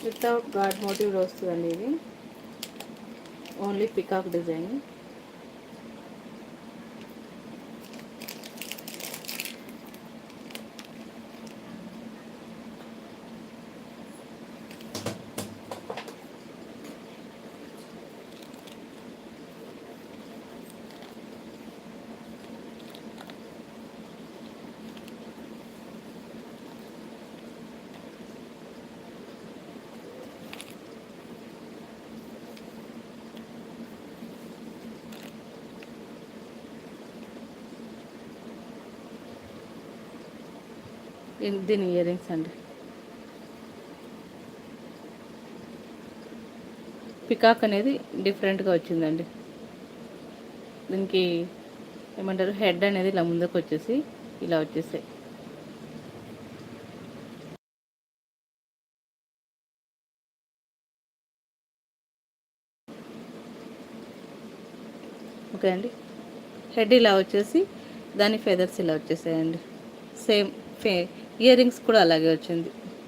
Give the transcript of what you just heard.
Without God motive వస్తుందండి ఇది, only peacock design. దీని ఇయర్ రింగ్స్ అండి. పికాక్ అనేది డిఫరెంట్గా వచ్చిందండి. దీనికి ఏమంటారు, హెడ్ అనేది ఇలా ముందుకు వచ్చేసి ఇలా వచ్చేసాయి. ఓకే అండి, హెడ్ ఇలా వచ్చేసి దాని ఫెదర్స్ ఇలా వచ్చేసాయండి. సేమ్ ఇయర్ రింగ్స్ కూడా అలాగే వచ్చింది.